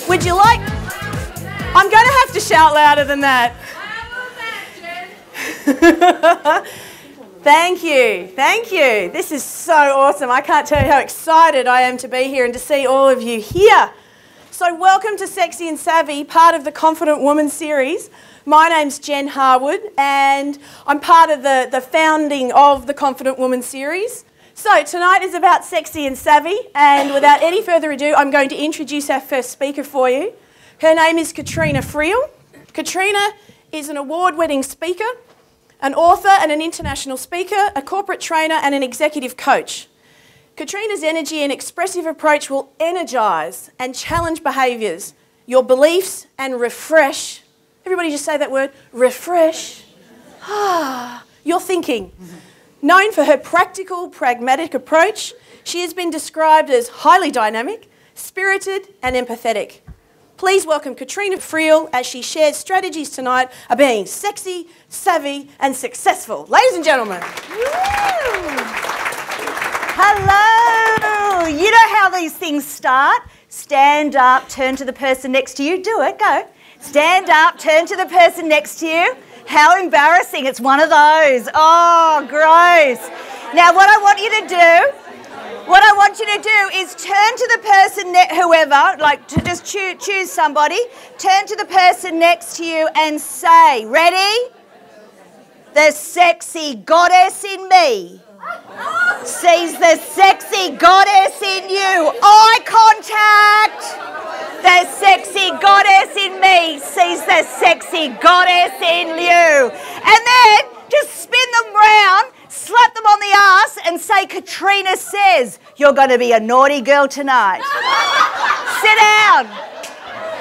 Would you like... I'm going to have to shout louder than that. Thank you. Thank you. This is so awesome. I can't tell you how excited I am to be here and to see all of you here. So welcome to Sexy and Savvy, part of the Confident Woman series. My name's Jen Harwood and I'm part of the founding of the Confident Woman series. So tonight is about sexy and savvy, and without any further ado, I'm going to introduce our first speaker for you. Her name is Katrena Friel. Katrena is an award-winning speaker, an author and an international speaker, a corporate trainer and an executive coach. Katrena's energy and expressive approach will energise and challenge behaviours, your beliefs and refresh. Everybody just say that word, refresh. Your thinking. Known for her practical, pragmatic approach, she has been described as highly dynamic, spirited and empathetic. Please welcome Katrena Friel as she shares strategies tonight of being sexy, savvy and successful. Ladies and gentlemen. Hello! You know how these things start? Stand up, turn to the person next to you. Do it, go. Stand up, turn to the person next to you. How embarrassing, it's one of those. Oh, gross. Now what I want you to do is turn to the person, whoever, like to just choose somebody, turn to the person next to you and say, ready? The sexy goddess in me sees the sexy goddess in you. Eye contact. The sexy goddess in me sees the sexy goddess in you. And then just spin them round, slap them on the ass and say, Katrena says, you're going to be a naughty girl tonight. Sit down.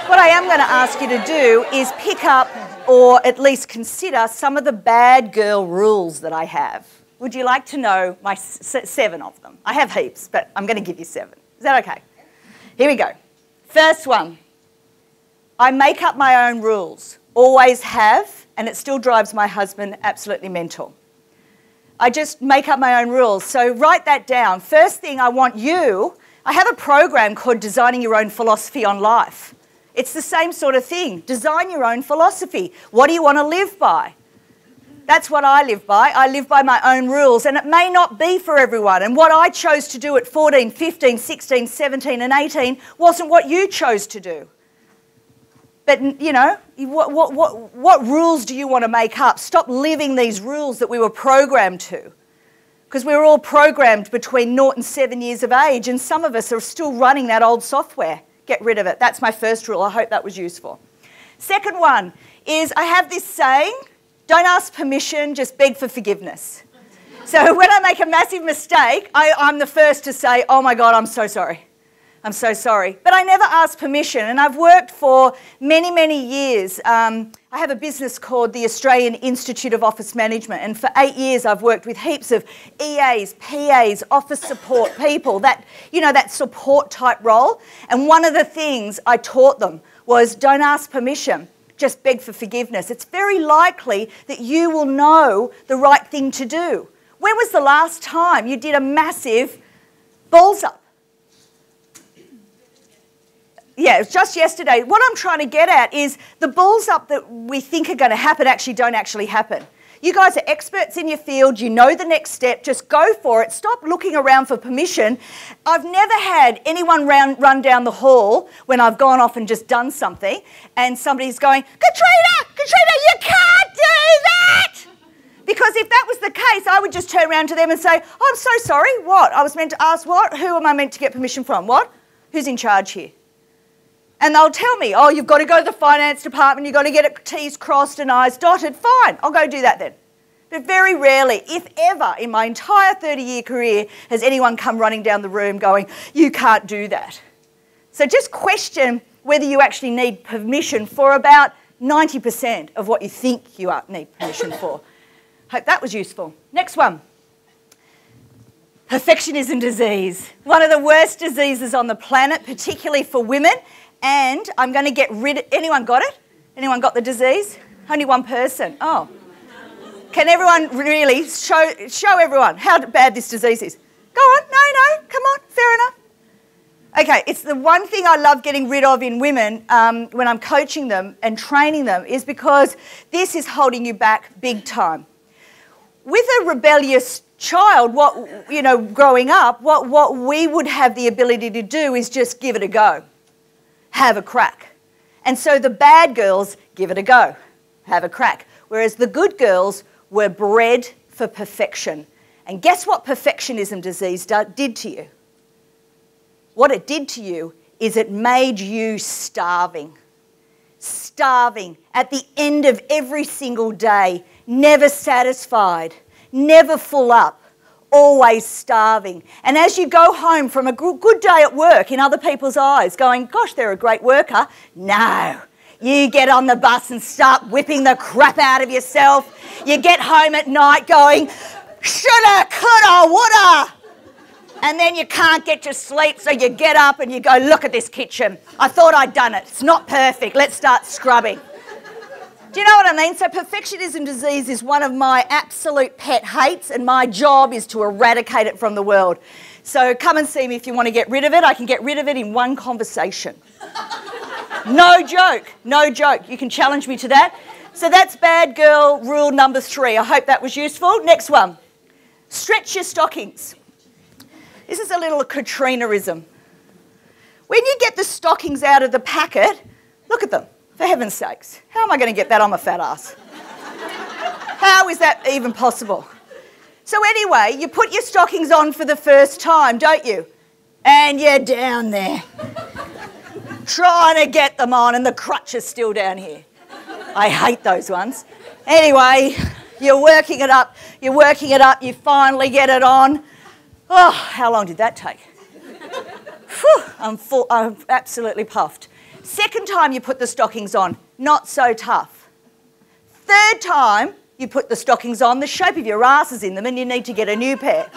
What I am going to ask you to do is pick up or at least consider some of the bad girl rules that I have. Would you like to know my 7 of them? I have heaps, but I'm going to give you 7. Is that okay? Here we go. First one, I make up my own rules, always have, and it still drives my husband absolutely mental. I just make up my own rules, so write that down. First thing I want you, I have a program called Designing Your Own Philosophy on Life. It's the same sort of thing, design your own philosophy. What do you want to live by? That's what I live by. I live by my own rules, and it may not be for everyone. And what I chose to do at 14, 15, 16, 17 and 18 wasn't what you chose to do. But, you know, what rules do you want to make up? Stop living these rules that we were programmed to. Because we were all programmed between 0 and 7 years of age, and some of us are still running that old software. Get rid of it. That's my first rule. I hope that was useful. Second one is I have this saying, don't ask permission, just beg for forgiveness. So when I make a massive mistake, I'm the first to say, oh my God, I'm so sorry. I'm so sorry. But I never ask permission, and I've worked for many, many years. I have a business called the Australian Institute of Office Management, and for 8 years I've worked with heaps of EAs, PAs, office support people, that support type role. And one of the things I taught them was don't ask permission. Just beg for forgiveness. It's very likely that you will know the right thing to do. When was the last time you did a massive balls up? Yeah, it was just yesterday. What I'm trying to get at is the balls up that we think are going to happen actually don't actually happen. You guys are experts in your field. You know the next step. Just go for it. Stop looking around for permission. I've never had anyone run down the hall when I've gone off and just done something and somebody's going, Katrena, you can't do that! Because if that was the case, I would just turn around to them and say, oh, I'm so sorry. What? I was meant to ask what? Who am I meant to get permission from? What? Who's in charge here? And they'll tell me, oh, you've got to go to the finance department, you've got to get it T's crossed and I's dotted. Fine, I'll go do that then. But very rarely, if ever, in my entire 30-year career, has anyone come running down the room going, you can't do that. So just question whether you actually need permission for about 90% of what you think you need permission for. Hope that was useful. Next one. Perfectionism disease. One of the worst diseases on the planet, particularly for women. And I'm going to get rid of... Anyone got it? Anyone got the disease? Only one person. Oh. Can everyone really show everyone how bad this disease is? Go on. No, come on. Fair enough. Okay, it's the one thing I love getting rid of in women when I'm coaching them and training them is because this is holding you back big time. With a rebellious child, growing up, what we would have the ability to do is just give it a go, have a crack. And so the bad girls give it a go, have a crack. Whereas the good girls were bred for perfection. And guess what perfectionism disease did to you? What it did to you is it made you starving. Starving at the end of every single day, never satisfied, never full up, always starving. And as you go home from a good day at work in other people's eyes, going, gosh, they're a great worker. No. You get on the bus and start whipping the crap out of yourself. You get home at night going, shoulda, coulda, woulda. And then you can't get to sleep, so you get up and you go, look at this kitchen. I thought I'd done it. It's not perfect. Let's start scrubbing. Do you know what I mean? So perfectionism disease is one of my absolute pet hates, and my job is to eradicate it from the world. So come and see me if you want to get rid of it. I can get rid of it in one conversation. No joke. No joke. You can challenge me to that. So that's bad girl rule number 3. I hope that was useful. Next one. Stretch your stockings. This is a little Katrenaism. When you get the stockings out of the packet, look at them, for heaven's sakes. How am I going to get that on my fat ass? How is that even possible? So anyway, you put your stockings on for the first time, don't you? And you're down there, trying to get them on, and the crutch is still down here. I hate those ones. Anyway, you're working it up, you finally get it on. Oh, how long did that take? Whew, I'm absolutely puffed. Second time you put the stockings on, not so tough. Third time you put the stockings on, the shape of your ass is in them and you need to get a new pair.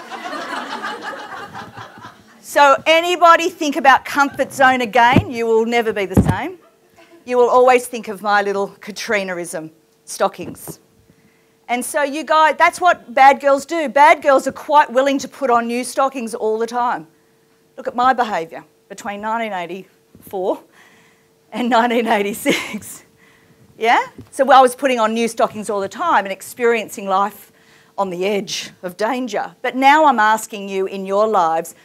So anybody think about comfort zone again, you will never be the same. You will always think of my little Katrenaism, stockings. And so you guys, that's what bad girls do. Bad girls are quite willing to put on new stockings all the time. Look at my behaviour between 1984 and 1986. Yeah? So I was putting on new stockings all the time and experiencing life on the edge of danger. But now I'm asking you in your lives,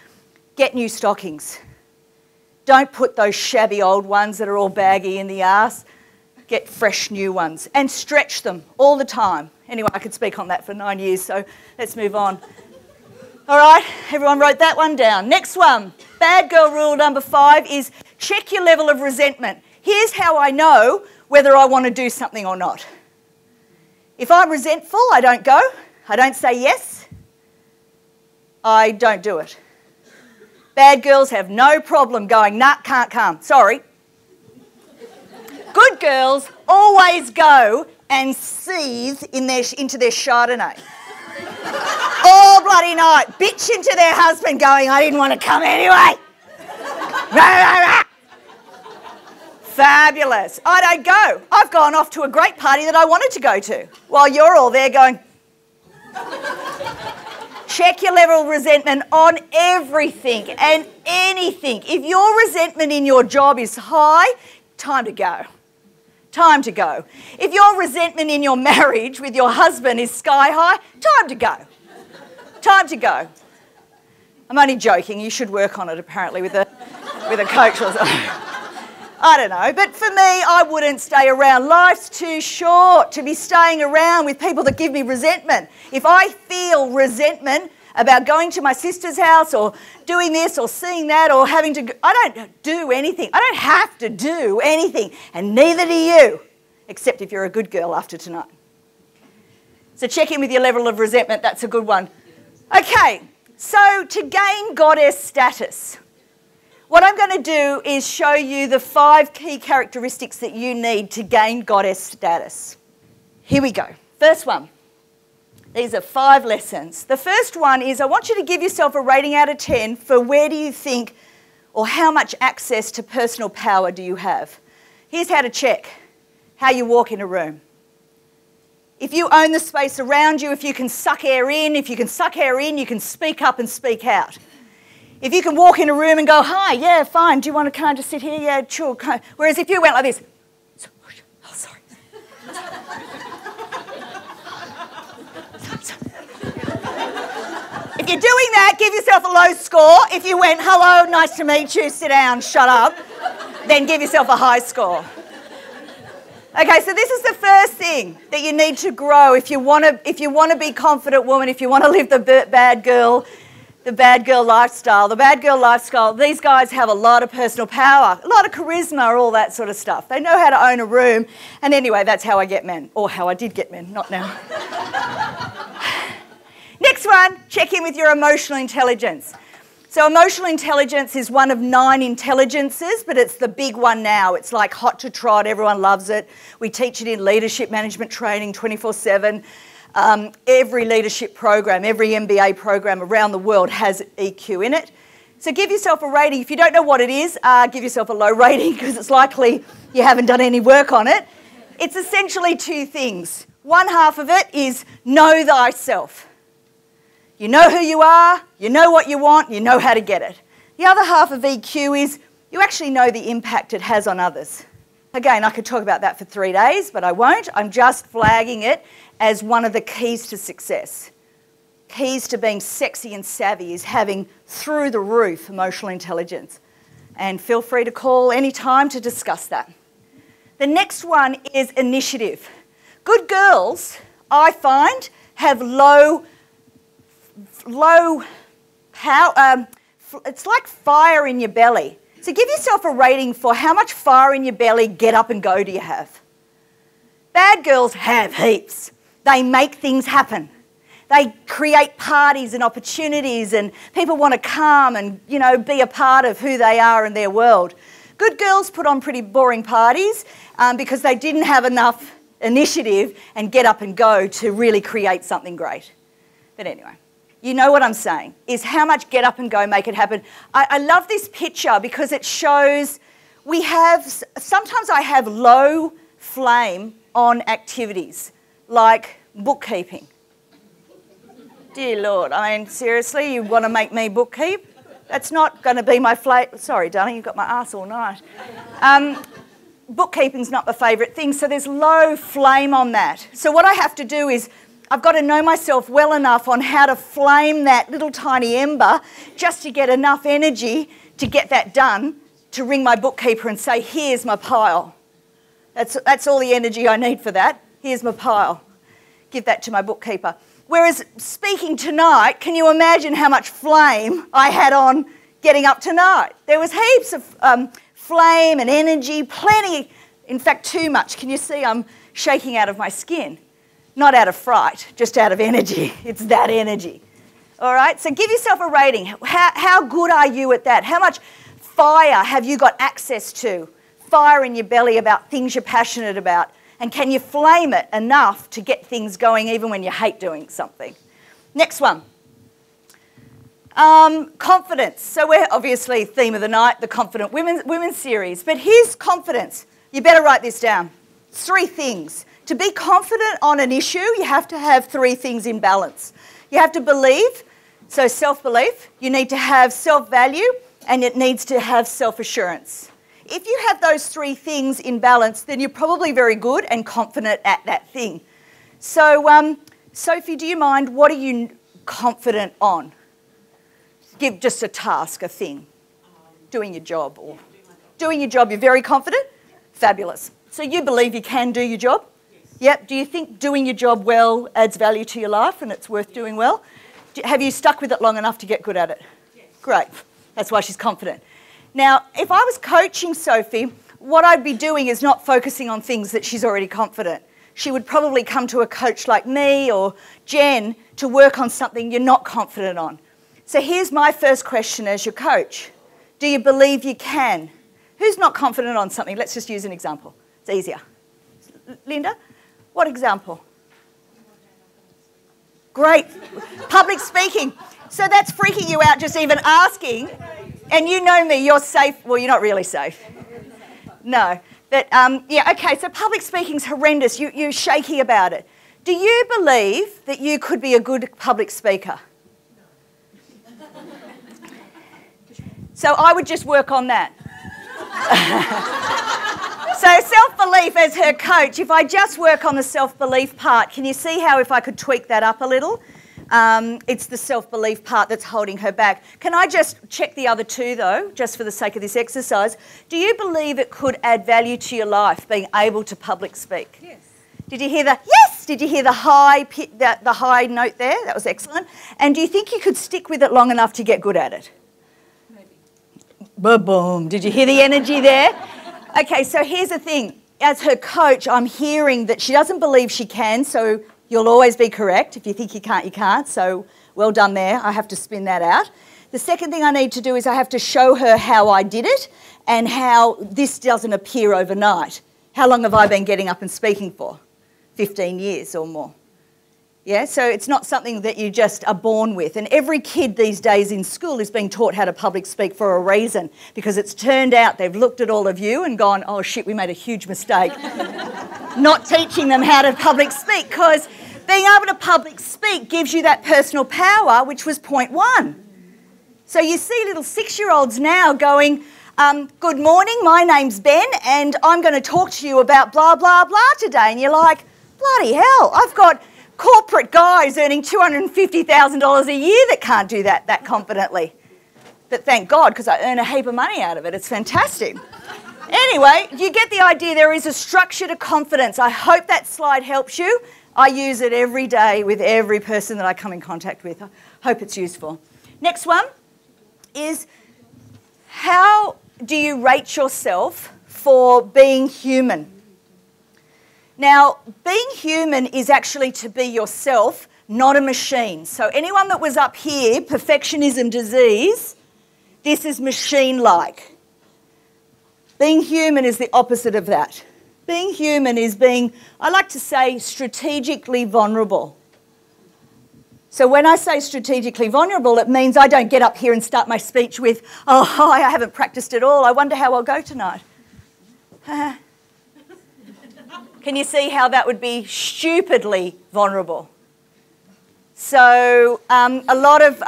get new stockings. Don't put those shabby old ones that are all baggy in the arse. Get fresh new ones and stretch them all the time. Anyway, I could speak on that for 9 years, so let's move on. All right, everyone wrote that one down. Next one, bad girl rule number 5 is check your level of resentment. Here's how I know whether I want to do something or not. If I'm resentful, I don't go. I don't say yes. I don't do it. Bad girls have no problem going, nah, can't come, sorry. Good girls always go and seethe into their Chardonnay. All bloody night, bitch into their husband going, I didn't want to come anyway. Fabulous. I don't go. I've gone off to a great party that I wanted to go to while you're all there going. Check your level of resentment on everything and anything. If your resentment in your job is high, time to go. Time to go. If your resentment in your marriage with your husband is sky high, time to go. Time to go. I'm only joking. You should work on it apparently with a coach or something. I don't know. But for me, I wouldn't stay around. Life's too short to be staying around with people that give me resentment. If I feel resentment about going to my sister's house or doing this or seeing that or having to... I don't do anything. I don't have to do anything, and neither do you, except if you're a good girl after tonight. So check in with your level of resentment. That's a good one. Okay, so to gain goddess status, what I'm going to do is show you the 5 key characteristics that you need to gain goddess status. Here we go. First one, These are 5 lessons. The first one is I want you to give yourself a rating out of 10 for where do you think or how much access to personal power do you have. Here's how to check how you walk in a room. If you own the space around you, if you can suck air in, you can speak up and speak out. If you can walk in a room and go, hi, yeah, fine, do you want to kind of sit here? Yeah, sure. Whereas if you went like this, oh, sorry. If you're doing that, give yourself a low score. If you went, hello, nice to meet you, sit down, shut up, then give yourself a high score. Okay, so this is the first thing that you need to grow if you want to be a confident woman, if you want to live the bad girl lifestyle. The bad girl lifestyle, these guys have a lot of personal power, a lot of charisma, all that sort of stuff. They know how to own a room. And anyway, that's how I get men, or how I did get men, not now. Next one, check in with your emotional intelligence. So emotional intelligence is one of 9 intelligences, but it's the big one now. It's like hot to trot, everyone loves it. We teach it in leadership management training 24/7. Every leadership program, every MBA program around the world has EQ in it. So give yourself a rating. If you don't know what it is, give yourself a low rating because it's likely you haven't done any work on it. It's essentially 2 things. One half of it is know thyself. You know who you are, you know what you want, you know how to get it. The other half of EQ is you actually know the impact it has on others. Again, I could talk about that for 3 days, but I won't. I'm just flagging it as one of the keys to success. Keys to being sexy and savvy is having through the roof emotional intelligence. And feel free to call any time to discuss that. The next one is initiative. Good girls, I find, have low power. It's like fire in your belly. So give yourself a rating for how much fire in your belly, get up and go do you have. Bad girls have heaps. They make things happen. They create parties and opportunities and people want to come and, you know, be a part of who they are in their world. Good girls put on pretty boring parties because they didn't have enough initiative and get up and go to really create something great. But anyway, you know what I'm saying, is how much get up and go, make it happen. I love this picture because it shows sometimes I have low flame on activities like bookkeeping. Dear Lord, I mean, seriously, you want to make me bookkeep? That's not going to be my sorry, darling, you've got my ass all night. Bookkeeping's not my favourite thing, so there's low flame on that. So what I have to do is I've got to know myself well enough on how to flame that little tiny ember just to get enough energy to get that done, to ring my bookkeeper and say, here's my pile. That's all the energy I need for that. Here's my pile. Give that to my bookkeeper. Whereas speaking tonight, can you imagine how much flame I had on getting up tonight? There was heaps of flame and energy, plenty, in fact too much. Can you see I'm shaking out of my skin? Not out of fright, just out of energy. It's that energy. All right, so give yourself a rating. How good are you at that? How much fire have you got access to? Fire in your belly about things you're passionate about. And can you flame it enough to get things going even when you hate doing something? Next one. Confidence. So we're obviously theme of the night, the Confident Women series. But here's confidence. You better write this down. 3 things. To be confident on an issue, you have to have 3 things in balance. You have to believe, so self-belief. You need to have self-value, and it needs to have self-assurance. If you have those 3 things in balance, then you're probably very good and confident at that thing. So, Sophie, do you mind, what are you confident on? Give just a task, a thing. Doing your job. Or doing your job, you're very confident? Fabulous. So you believe you can do your job? Yep. Do you think doing your job well adds value to your life and it's worth doing well? Have you stuck with it long enough to get good at it? Yes. Great. That's why she's confident. Now, if I was coaching Sophie, what I'd be doing is not focusing on things that she's already confident. She would probably come to a coach like me or Jen to work on something you're not confident on. So here's my first question as your coach. Do you believe you can? Who's not confident on something? Let's just use an example. It's easier. Linda? What example? Great. Public speaking. So that's freaking you out just even asking. And you know me, you're safe. Well, you're not really safe. No. But, yeah, okay, so public speaking's horrendous. You're shaky about it. Do you believe that you could be a good public speaker? So I would just work on that. So self-belief as her coach, if I just work on the self-belief part, can you see how if I could tweak that up a little? It's the self-belief part that's holding her back. Can I just check the other two though, just for the sake of this exercise? Do you believe it could add value to your life, being able to public speak? Yes. Did you hear the yes? Did you hear the high note there? That was excellent. And do you think you could stick with it long enough to get good at it? Maybe. Boom. Did you hear the energy there? Okay, so here's the thing. As her coach, I'm hearing that she doesn't believe she can, so you'll always be correct. If you think you can't, you can't. So well done there. I have to spin that out. The second thing I need to do is I have to show her how I did it and how this doesn't appear overnight. How long have I been getting up and speaking for? 15 years or more. Yeah, so it's not something that you just are born with. And every kid these days in school is being taught how to public speak for a reason, because it's turned out they've looked at all of you and gone, oh shit, we made a huge mistake. Not teaching them how to public speak, because being able to public speak gives you that personal power, which was point one. So you see little 6-year-olds now going, good morning, my name's Ben, and I'm going to talk to you about blah, blah, blah today. And you're like, bloody hell, I've got corporate guys earning $250,000 a year that can't do that confidently. But thank God, because I earn a heap of money out of it. It's fantastic. Anyway, you get the idea. There is a structure to confidence. I hope that slide helps you. I use it every day with every person that I come in contact with. I hope it's useful. Next one is, how do you rate yourself for being human? Now, being human is actually to be yourself, not a machine. So anyone that was up here, perfectionism disease, this is machine-like. Being human is the opposite of that. Being human is being, I like to say, strategically vulnerable. So when I say strategically vulnerable, it means I don't get up here and start my speech with, oh, hi, I haven't practiced at all. I wonder how I'll go tonight. Can you see how that would be stupidly vulnerable? So a lot of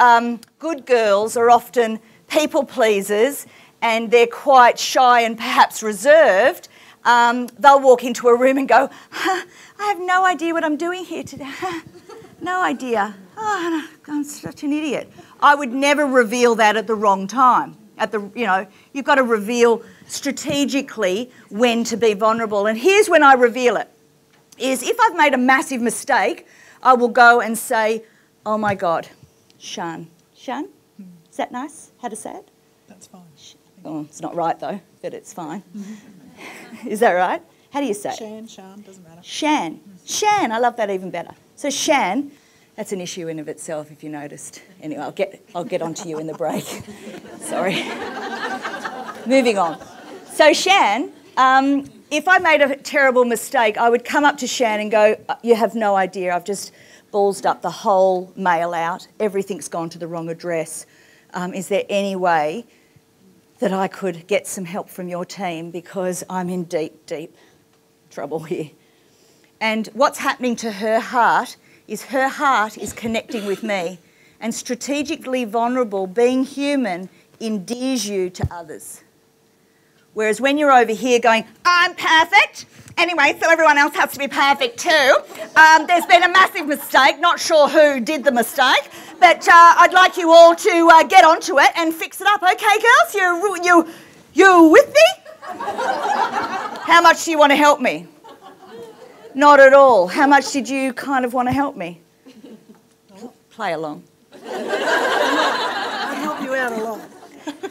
good girls are often people pleasers, and they're quite shy and perhaps reserved. They'll walk into a room and go, I have no idea what I'm doing here today. No idea. Oh, I'm such an idiot. I would never reveal that at the wrong time. You've got to reveal strategically when to be vulnerable. And here's when I reveal it, is if I've made a massive mistake, I will go and say, oh my God, Shan. Shan? Is that nice? How to say it? That's fine. Oh, it's not right though, but it's fine. Is that right? How do you say it? Shan, doesn't matter. Shan. Shan, I love that even better. So Shan, that's an issue in of itself if you noticed. Anyway, I'll get onto you in the break. Sorry. Moving on. So Shan, if I made a terrible mistake, I would come up to Shan and go, you have no idea, I've just ballsed up the whole mail out. Everything's gone to the wrong address. Is there any way that I could get some help from your team, because I'm in deep, deep trouble here? And what's happening to her heart is connecting with me. And strategically vulnerable, being human, endears you to others. Whereas when you're over here going, I'm perfect, anyway, so everyone else has to be perfect too. There's been a massive mistake, not sure who did the mistake, but I'd like you all to get onto it and fix it up. Okay, girls, you with me? How much do you want to help me? Not at all. How much did you kind of want to help me? Play along. I help you out a lot.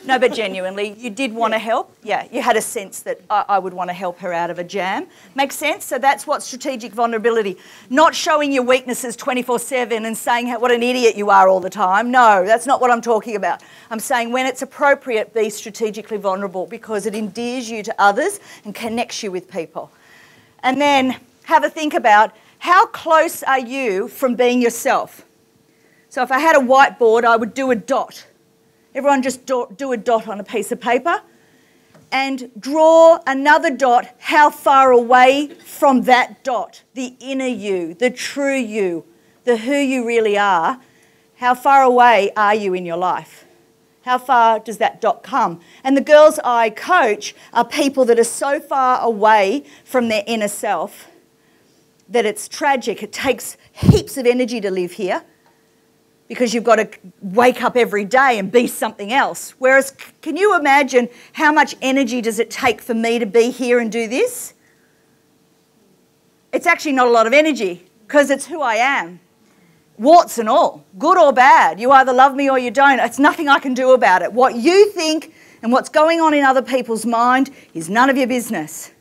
No, but genuinely, you did want to help? Yeah, you had a sense that I would want to help her out of a jam. Makes sense? So that's what strategic vulnerability. Not showing your weaknesses 24/7 and saying what an idiot you are all the time. No, that's not what I'm talking about. I'm saying when it's appropriate, be strategically vulnerable, because it endears you to others and connects you with people. And then have a think about, how close are you from being yourself? So if I had a whiteboard, I would do a dot. Everyone just do a dot on a piece of paper and draw another dot how far away from that dot, the inner you, the true you, the who you really are, how far away are you in your life? How far does that dot come? And the girls I coach are people that are so far away from their inner self that it's tragic. It takes heaps of energy to live here because you've got to wake up every day and be something else. Whereas, can you imagine how much energy does it take for me to be here and do this? It's actually not a lot of energy because it's who I am. Warts and all, good or bad. You either love me or you don't. It's nothing I can do about it. What you think and what's going on in other people's mind is none of your business.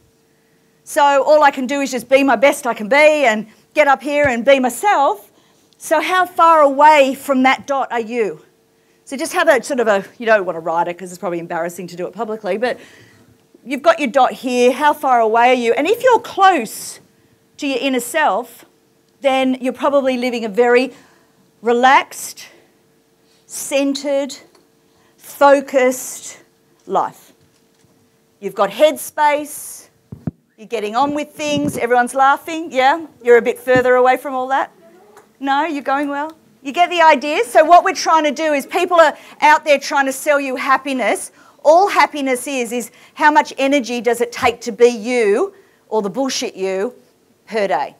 So all I can do is just be my best I can be and get up here and be myself. So how far away from that dot are you? So just have a sort of a, you don't want to write it because it's probably embarrassing to do it publicly, but you've got your dot here. How far away are you? And if you're close to your inner self, then you're probably living a very relaxed, centred, focused life. You've got headspace, you're getting on with things, everyone's laughing, yeah? You're a bit further away from all that? No, you're going well? You get the idea? So what we're trying to do is people are out there trying to sell you happiness. All happiness is how much energy does it take to be you, or the bullshit you, per day.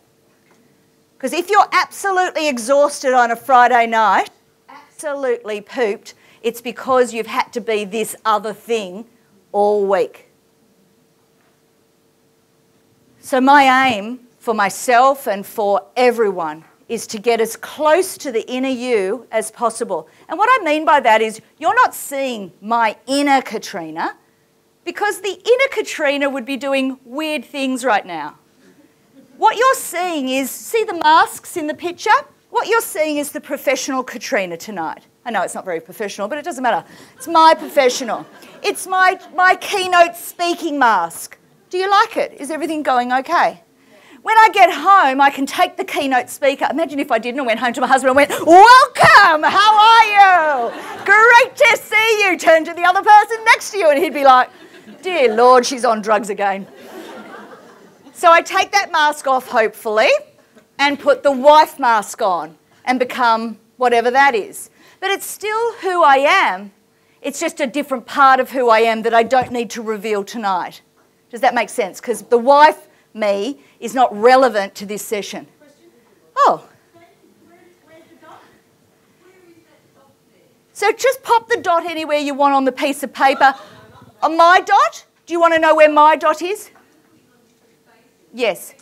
Because if you're absolutely exhausted on a Friday night, absolutely pooped, it's because you've had to be this other thing all week. So my aim for myself and for everyone is to get as close to the inner you as possible. And what I mean by that is you're not seeing my inner Katrena, because the inner Katrena would be doing weird things right now. What you're seeing is, see the masks in the picture? What you're seeing is the professional Katrena tonight. I know it's not very professional, but it doesn't matter. It's my professional. It's my keynote speaking mask. Do you like it? Is everything going okay? When I get home, I can take the keynote speaker. Imagine if I didn't and went home to my husband and went, "Welcome, how are you? Great to see you." Turn to the other person next to you and he'd be like, "Dear Lord, she's on drugs again." So I take that mask off, hopefully, and put the wife mask on and become whatever that is. But it's still who I am. It's just a different part of who I am that I don't need to reveal tonight. Does that make sense? Because the wife me is not relevant to this session. Oh. So just pop the dot anywhere you want on the piece of paper. On my dot? Do you want to know where my dot is? Yes.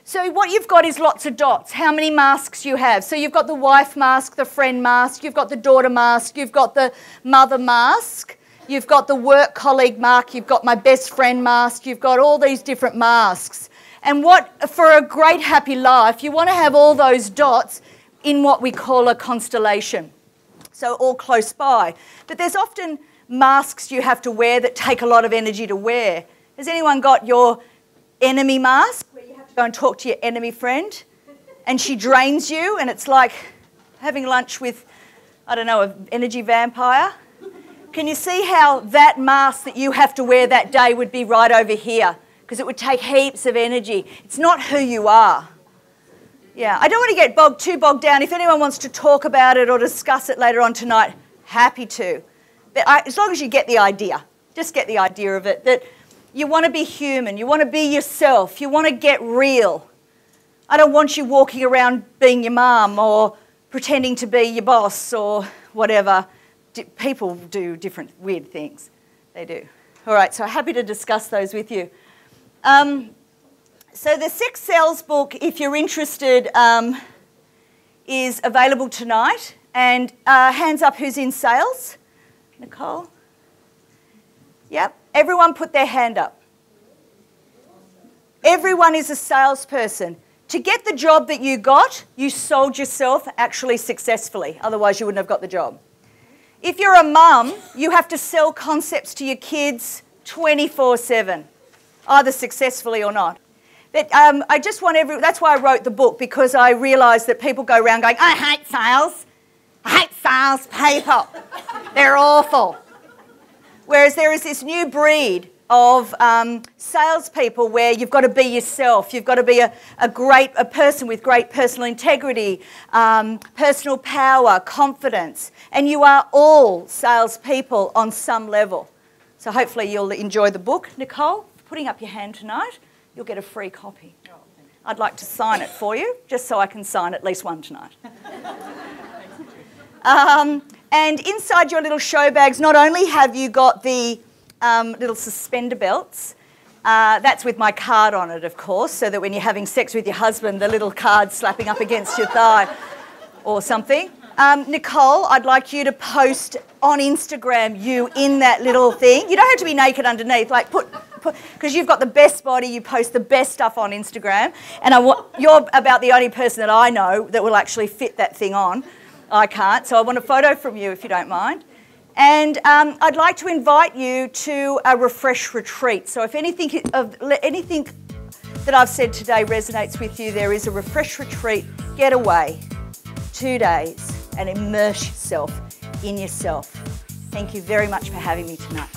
So what you've got is lots of dots. How many masks you have? So you've got the wife mask, the friend mask, you've got the daughter mask, you've got the mother mask, you've got the work colleague mask, you've got my best friend mask, you've got all these different masks. And for a great happy life, you want to have all those dots in what we call a constellation. So all close by. But there's often masks you have to wear that take a lot of energy to wear. Has anyone got your enemy mask, where you have to go and talk to your enemy friend and she drains you and it's like having lunch with, I don't know, an energy vampire? Can you see how that mask that you have to wear that day would be right over here? Because it would take heaps of energy. It's not who you are. Yeah, I don't want to get too bogged down. If anyone wants to talk about it or discuss it later on tonight, happy to. But as long as you get the idea, just get the idea of it, that you want to be human, you want to be yourself, you want to get real. I don't want you walking around being your mum or pretending to be your boss or whatever. People do different weird things. They do. All right, so happy to discuss those with you. So the Sex Sells book, if you're interested, is available tonight. And hands up who's in sales. Nicole? Yep. Everyone put their hand up. Everyone is a salesperson. To get the job that you got, you sold yourself actually successfully. Otherwise, you wouldn't have got the job. If you're a mum, you have to sell concepts to your kids 24/7, either successfully or not. But I just want that's why I wrote the book, because I realised that people go around going, I hate sales. I hate salespeople. They're awful. Whereas there is this new breed of salespeople where you've got to be yourself. You've got to be a person with great personal integrity, personal power, confidence. And you are all salespeople on some level. So hopefully you'll enjoy the book. Nicole, putting up your hand tonight, you'll get a free copy. I'd like to sign it for you, just so I can sign at least one tonight. And inside your little show bags, not only have you got the little suspender belts, that's with my card on it, of course, so that when you're having sex with your husband, the little card's slapping up against your thigh or something. Nicole, I'd like you to post on Instagram you in that little thing. You don't have to be naked underneath, like because you've got the best body, you post the best stuff on Instagram, and you're about the only person that I know that will actually fit that thing on. I can't, so I want a photo from you if you don't mind. And I'd like to invite you to a refresh retreat. So if anything that I've said today resonates with you, there is a refresh retreat, get away, 2 days, and immerse yourself in yourself. Thank you very much for having me tonight.